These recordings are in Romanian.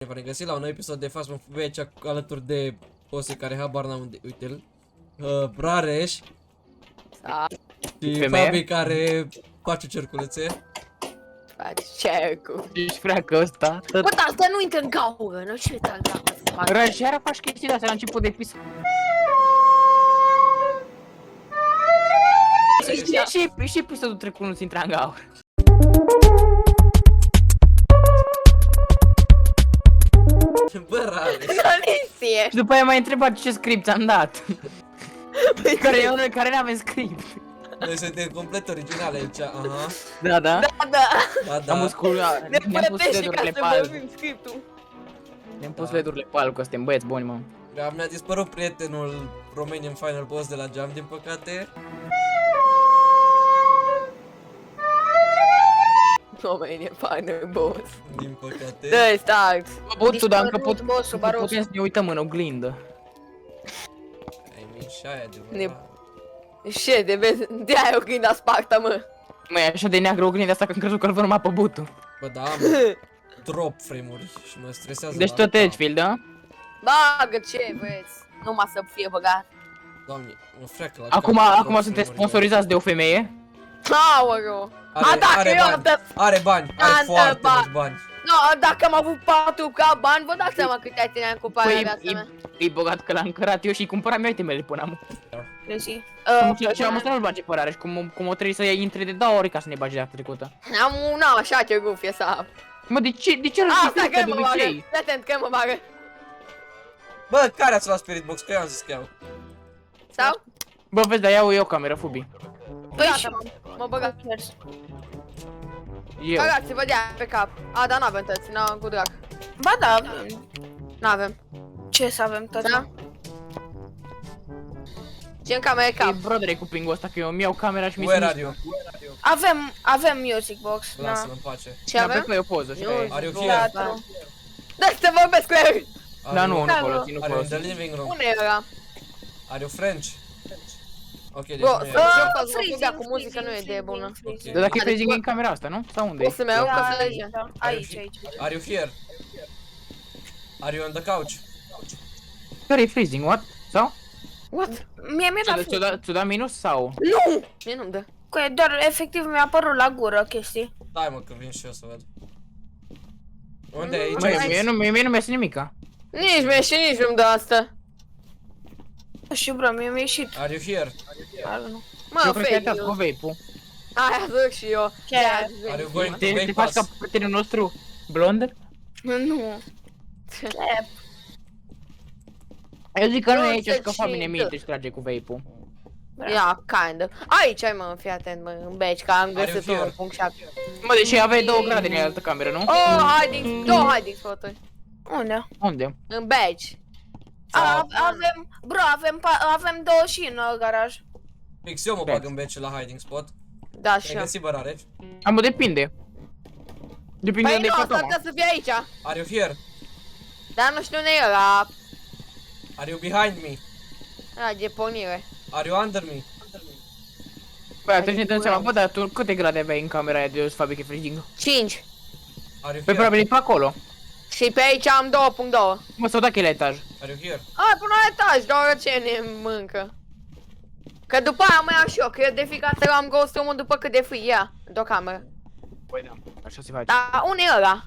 V-am regăsit la un nou episod de Phasmophobia aici alături de Ose care habar n-am unde, uite-l, Rareș și Fabi care face cerculețe. Faci cercul. Ești freacă ăsta. Bă, dar asta nu intră în gaură, nu ce intră în gaură. Rășeara faci chestii de astea la început de episod. Și episodul trecut nu-ți intra în gaură. Bă, Rareș. Alicie. Și după aia m-ai întrebat ce script am dat. Care n-avem script. Noi suntem complet originale aici, aha. Da, da. Da. Da, Am da. musculat. Ne Ne-am pus plătește ca ledurile să pe alb. vorbim scriptul. Ne-am pus ledurile pe alb, că suntem băieți buni, mă. Da, mi-a dispărut prietenul Romanian Final Boss de la Jam, din păcate. Oamenii e faină, boss. Din păcate. Dă-i start. Bă, tu, dar încă Dispărut, bossul, baros. putem să ne uităm în oglindă. Ai mișaia de Ne- urmă. Ce, de vezi? De-aia oglinda spartă, mă. Măi, e așa de neagră oglinda asta că am crezut că îl văd numai pe butul. Bă, da, am drop frame-uri și mă stresează. Deci la tot cap. Edgefield, da? Bagă ce vreți. Numai să fie băgat. Doamne, mă freacă la Acum cap, drop sunteți frame-urile. sponsorizați de o femeie? Aoleu. A, dacă eu am dat... Are bani, are Am foarte bani. mulți bani. No, dacă am avut 4 ca bani, vă dați seama câte ai țineam cu parea viața mea. E bogat că l-am cărat eu și cumpăram eu itemele până am. Deci, Și am măsat nu-l bagi pe Rareș, cum o trebuie să intre de 2 ori ca să ne bagi data trecută. am un așa ce gufie să am. Mă, de ce Asta răspunzi că de mă bagă. obicei? Fii atent că mă bagă. Bă, care ați luat Spirit Box? Că eu am zis că iau. Sau? Bă, vezi, dar iau eu cameră, Fubi. Gata, mă băga. Eu. Băgați-vă de aia pe cap. A, dar n-avem tăți, n-am cu drag. Ba da, avem. N-avem. Ce să avem tot? Da? Ce în camera e cap? E brodere cu pingul ăsta, că eu îmi iau camera și mi Where se are you? Avem music box. Da. Lasă-l în pace. Ce Mi-a avem? pe o poză și Nu. pe Are you Da, here? da. Da, să vorbesc cu el! Da, nu, nu Da, folosi, nu Are you in folosi. the living room? Unde era? Are you French? Ok, deci Bă, nu e. să joc fazmofobia cu muzică nu e de bună. Dar dacă e freezing în camera asta, nu? Sau unde O e? să-mi iau Da, ca să aici, lege. da. Aici. Are you here? Are you on the couch? Care e freezing, what? Sau? What? Mie mi-a dat Ți-o da minus sau? Nu! Mie nu-mi dă. că doar efectiv mi-a apărut la gură chestii. Stai mă că vin și eu să văd. Unde e Măi, aici? mie nu mi-a nimica. Nici mie și nici nu-mi dă asta. Nu știu, bro, mie mi-a ieșit. Are you here? Nu. Mă, Eu cred că ai dat fake cu news. vape-ul. Aia zic și eu. Chiar. Are you going to Te vape faci ca us? prietenul nostru blond? Nu. Eu zic că nu e Nu, aici și că și- Fabi ne minte și trage cu vape-ul. Ia, kind of. Aici ai mă, fii atent mă, în beci, că am Are găsit you here? 1.7. Mă, deși aveai 2 grade în altă cameră, nu? Oh, hiding, două hiding spot-uri. Unde? Unde? În beci. Avem, bro, avem două și în garaj. Fix eu mă bag în beci la hiding spot. Da, și Ai eu. găsit bă Rareș? Am depinde. Depinde Păi unde e nu, s-ar fantoma. putea să fie aici. Are you here? Dar nu știu unde e ăla. Are you behind me? Ăla de pornire. Are you under me? Păi atunci ne dăm seama, bă, dar tu câte grade aveai în camera aia de Fabi că e freezing? 5. Are you Păi here? probabil e pe acolo. Și pe aici am 2.2. Mă, sau dacă e la etaj. Are you here? Ai, până la etaj, doar ce ne mâncă. Că după aia mai iau și eu, că eu de fiecare dată am ghost room după cât de free ia, de o cameră. Păi da, așa se face. Dar unde e ăla?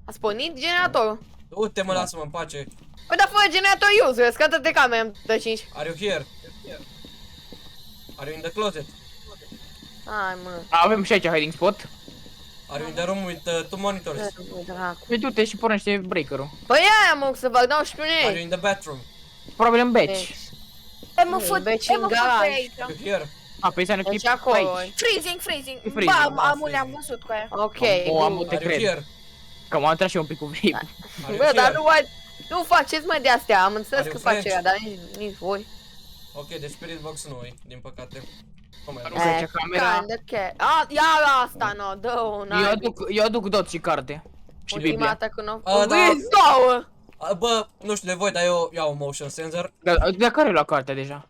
A pornit generatorul. Du-te mă, lasă-mă în pace. Păi dar fără generator useless, că de camere am de 5. Are you here? Are you in the closet? Hai mă. Avem și aici hiding spot. Are you in the room with two monitors? Păi du-te și pornește breaker-ul. Păi aia mă să vă dau și pe Are you unde in the bathroom? Probabil în beci. Deci, E mă Nu, fut, deci e în mă fut garaj. pe aici. Are you here? A, păi înseamnă că deci e acolo aici. e. Freezing. Freezing, Ba, da, am le-am freezing. văzut cu aia. Ok, O, am bun. te Are you cred. here? Că m-am intrat și eu un pic cu vape. Are you Bă, dar here? nu mai... Nu faceți mai de astea, am înțeles Are că you face French? ea, dar nici voi. Ok, deci Spirit Box nu e, din păcate. Cum Nu mai face camera. Ia asta, no, dă una. Eu aduc dot și carte. Și Ultima Biblia. dată când o... A, da. Îți două! Bă, nu știu de voi, dar eu iau un motion sensor. Dar care lua cartea deja?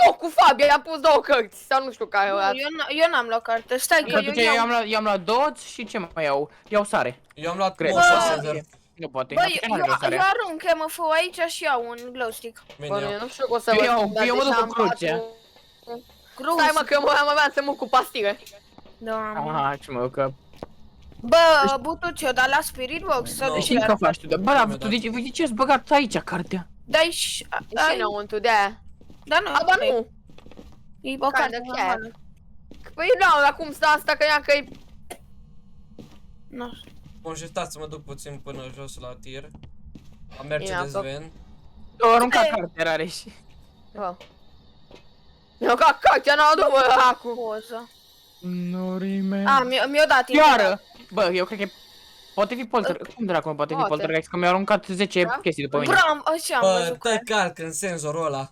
Eu cu Fabi am pus două cărți, sau nu știu care o dată. Eu n-am luat carte. Stai că Atunci eu am luat dots și ce mai iau? Iau sare. Eu am luat Cred. motion Bă. sensor. Nu poate. Băi, Nu are eu răsare. arunc MF-ul aici și iau un glow stick. Bine, Bă, eu iau. nu știu cum să vă Eu- spun, dar eu mă duc deja cu am crucea. patru. Stai mă că mă aveam să mă cu pastile. Doamne. Aha, ce mă, că... Bă, Butuciu, dar la Spirit Box să No. duci Și la... că faci tu, bă, dar Mi-a tu dat. de ce ați băgat aici cartea? Dai și... Și înăuntru de aia. Da, nu, A, ba nu. e o carte Kinda chiar. normală. Păi nu, dar cum stă asta că ea că-i... Nu. Bun, și stați să mă duc puțin până jos la tir. La Mercedes Ia, Van. O aruncat Ei. cartea rare și... Bă. Eu ca cacea n-au adus bă acum. Poză. Norime... A, mi-o dat Iară! Bă, eu cred că... Poate fi polter... Cum dracu poate fi Poate. poltergeist? Că mi-au aruncat 10 Da? chestii după mine. Bram, așa am Bă, văzut. dă calc în senzorul ăla.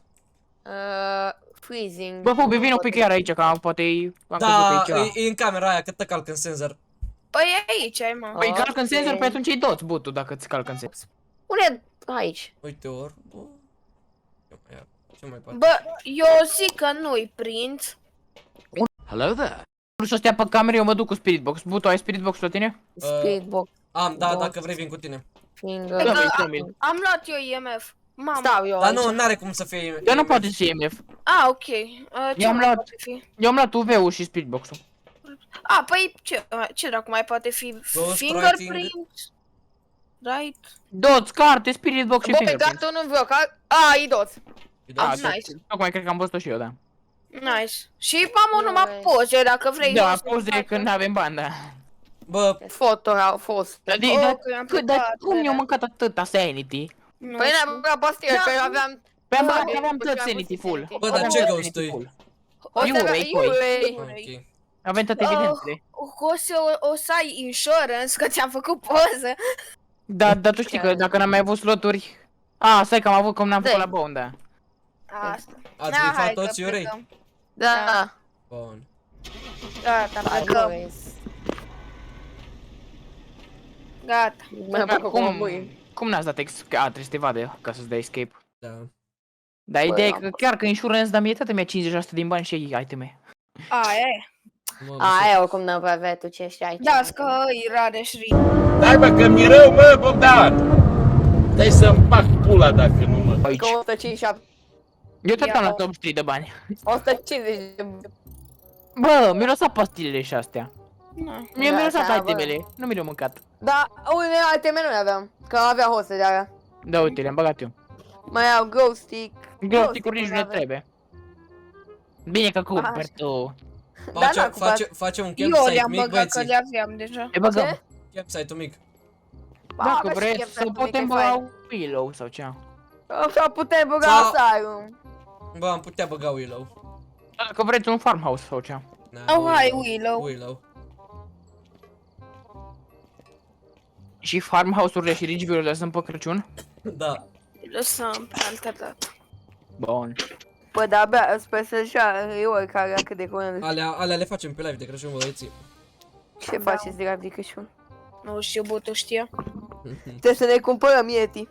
Freezing. Bă, Fubi, vino un pic iar aici, că poate am căzut Da, pe aici. e în camera aia, că dă calc în senzor. Păi e aici, ai mă. Păi Ok. calcă în senzor, pe atunci îi doți butul dacă îți calcă în senzor. Pune aici. Uite ori. Bă. Ce mai poate? Bă, eu zic că nu-i prind. Nu să stea pe cameră, eu mă duc cu Spirit Box. Butu, ai Spirit Box la tine? Spirit box. Am, da, Box. dacă vrei vin cu tine. Finger. Da, vei, Tomil. Am luat eu IMF. Mamă. Stau eu Dar aici. nu, n-are cum să fie. Dar nu poate să fie MF. A, ok. Ce am mai luat. poate fi? Eu am luat UV-ul și Spirit Box-ul. A, păi ce dracu mai poate fi? Ghost Fingerprint? Right? Doți, carte, Spirit Box și Bă, Fingerprint. gata, nu vreau, ca... A, i doți. Ah, nice. tocmai cred că am văzut-o și eu, da. Nice. Și am numai poze, dacă vrei. Da, eu să poze fac. când avem bani, da. Bă, Foto au fost. Dar Oh, dar- că am cât, dar plecat, cum era. eu mâncat atâta Sanity? Nu Păi știu. n-am băgat pastile, Da, că eu aveam... Pe Da, am eu aveam făceam tot Sanity puțin full. Sanity. Bă, dar Aveam ce tot ghost Sanity e? full. O să avea Iurei, coi. Iurei. ok. Avem toate Oh. evidențele. O să ai insurance, că ți-am făcut poză. Dar tu știi că dacă n-am mai avut sloturi... A, stai că am avut cum n-am făcut la Dai. Bone, da. Asta. Ați Da, hai bifat că toți Iurei? plecăm. Da. Bun. Gata, Da, plecăm. Iurei. Gata. Mă fac acum mâini. Cum n-ați dat A, trebuie să te vadă ca să-ți dai escape. Da. Dar Bă, ideea e am că fost. chiar că insurance, dar mie tata mi-a 50% din bani și iteme. Aia e. Mă, Aia oricum n-am avea tu ce ești aici. Da, că îi Rareș Dai bă că mi rău, mă, Bogdan! Dai să-mi fac pula dacă nu mă... Aici. Că 157, Eu tot am Ia. luat 83 de bani. 150 de... Bă, mi-au lăsat pastilele și astea. Nu. Mie Da, mi-au lăsat da, bă. itemele, nu mi le-au mâncat. Da, unele alte menu nu aveam. Că avea hoste de aia. Da, uite, le-am băgat eu. Mai au glow stick. Glow-stick-uri nici nu le aveam. trebuie. Bine că cumperi Așa. tu. Face, Da, da, face un Eu campsite le-am mic, băgat că băieții. le aveam deja. Le băgăm. Ce? Campsite-ul mic. Dacă Bă, și vreți chef să pentru putem mic, e băga fain. Willow sau ce. Așa putem băga Sau- asylum. Bă, am putea băga Willow. Dacă vreți un farmhouse sau ce. Na, Oh, hai, Willow. Willow. Și farmhouse-urile și Ridgeville-urile sunt pe Crăciun? Da. Lăsăm pe altă dată. Bun. Bă, dar abia sper să-și e oricare cât de curând. Alea le facem pe live de Crăciun, băieții. Ce faceți de live de Crăciun? Nu știu, Butu știe. Trebuie să ne cumpărăm Yeti.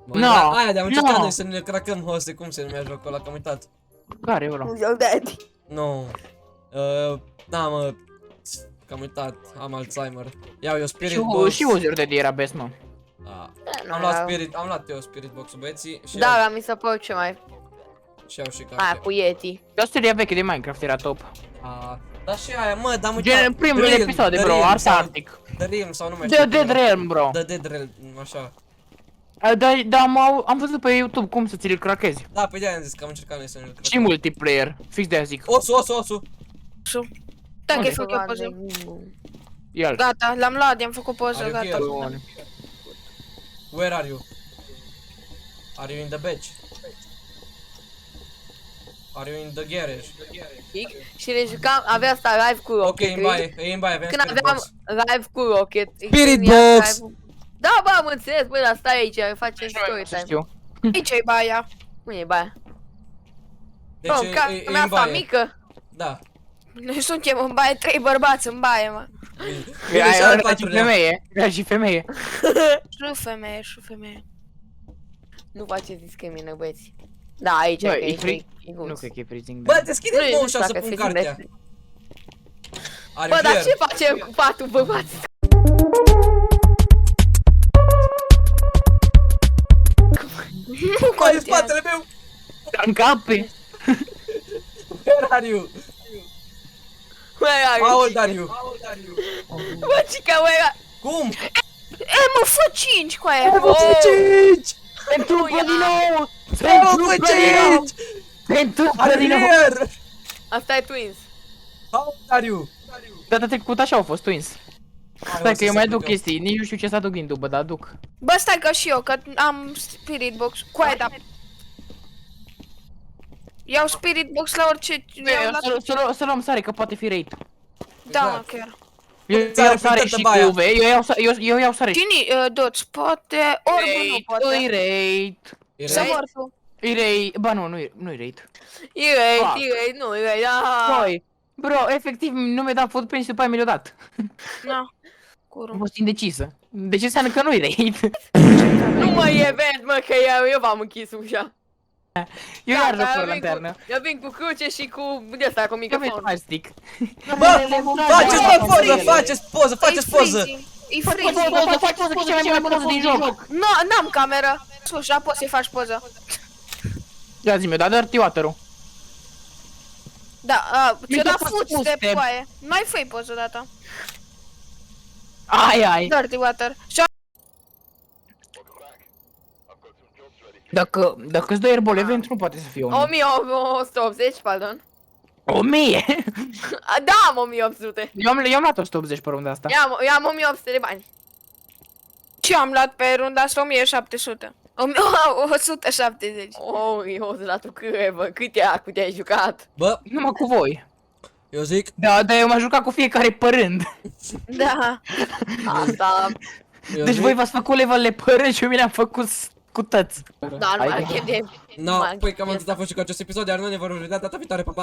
Bă, No, da, aia de-am încercat no. noi să ne cracăm hoste, cum se numea jocul ăla, că am uitat. Care ăla? Un joc de Yeti. Nu. Da, mă. Că am uitat, am Alzheimer. Iau eu Spirit Box. Și User de era best, mă. Da. Nu Am luat erau. Spirit, am luat eu Spirit Box-ul, băieții. Și Da, iau, dar mi se pare ce mai... și iau și Aia carte. cu Yeti. Dar seria veche de Minecraft era top. Da și aia, mă, dar am uitat. Gen primele Realm, episoade, The bro, Realm Ars sau- Arctic. The Realm sau nu mai The știu. Dead cum era. Realm, bro. The Dead Realm, așa. Da, am văzut pe YouTube cum să ți-l crackezi. Da, pe de-aia am zis că am încercat noi să ne-l Și cracăm. multiplayer, fix de-aia zic. Osu. Dacă ai Unde? făcut eu poză. El. Gata, l-am luat, i-am făcut poză, Are gata. here. Bun. Where are you? Are you in the batch? Are you in the garage? Și ne jucam, avea asta live cu Ok, Rocket. în baie, e în baie, avem Când Spirit aveam Box. live cu Rocket. Spirit când era Box! live-ul. Da, bă, am înțeles, bă, dar stai aici, facem story Să time. știu. Aici e baia. Unde e baia? Deci Bă, e în în mea asta baie. mică. Da. Noi suntem în baie, 3 bărbați în baie, mă. Bine, și Era al și patrulea. femeie. Era și femeie. Și femeie. Nu faceți discrimină, băieți. Da, aici, Bă, că e e free? e Nu guns. cred că e freezing. Bă, Nu, deschide nu mă știu ușa să dacă pun se simte. cartea. Are Bă, you dar here? ce facem cu patru bărbați? în spatele meu! În cape. Where are you? Where are How you? old are you? Bă, cica, where are... Cum? E, mă, fă 5 cu aia. Oh, 5! Se întâmplă din nou! Se Oh, întâmplă din nou! Se întâmplă Are din nou! here! Asta e Twins. How old are you? Data trecută așa au fost twins. Stai că eu mai aduc chestii, nici nu știu ce să aduc din dubă, dar aduc. Bă, stai că și eu, că am spirit box. Cu aia, da. Iau spirit box la orice... iau la- Să luăm sare, că poate fi raid. Da, mă, Exact. chiar. Eu Sare iau sare printă și baia. cu UV, eu iau sare. Cine, Doț, poate... Orbul nu Raid, poate. îi raid. E Să raid? mor tu. Îi raid, ba nu-i raid. Fuck. E nu, e da. Băi, bro, efectiv nu mi-a dat footprint și după aia mi l-a dat. Na. Am Curul. fost indecisă. De ce înseamnă că nu-i raid? Nu mai e vent, mă, că eu v-am închis ușa. Eu iar Gata, joc fără eu vin cu- lanternă. Eu vin cu cruce și cu de asta, cu Eu vin microfon. cu stick. Bă, faceți bă poză, faceți poză, faceți poză! E freezing. Faci poză, că e cea mai bună poză din joc. N-am cameră. Sus, da, poți să-i faci poză. Ia zi-mi, da dirty water-ul. Da, ți-o Mi-a da fost footstep footstep. cu aia. Mai fă-i poză data. Ai. Dirty water. Și Dacă îți dă airball event, nu poate să fie 1000. 1180, pardon. 1000? Da, am 1800. Eu am luat 180 pe runda asta. Eu am 1800 de bani. ce am luat pe runda asta 1700. 170. Oh, eu sunt la tu câte, bă, câte ai jucat? Bă, Numai cu voi. eu zic, Da, dar eu m-am jucat cu fiecare părând. Da. Asta, eu Deci zic, voi v-ați făcut level-le părând și eu mi le-am făcut cu tăți. da, nu mai chem de... no, păi cam atât a fost și cu acest episod, iar noi ne vom vedea data viitoare, pa, pa!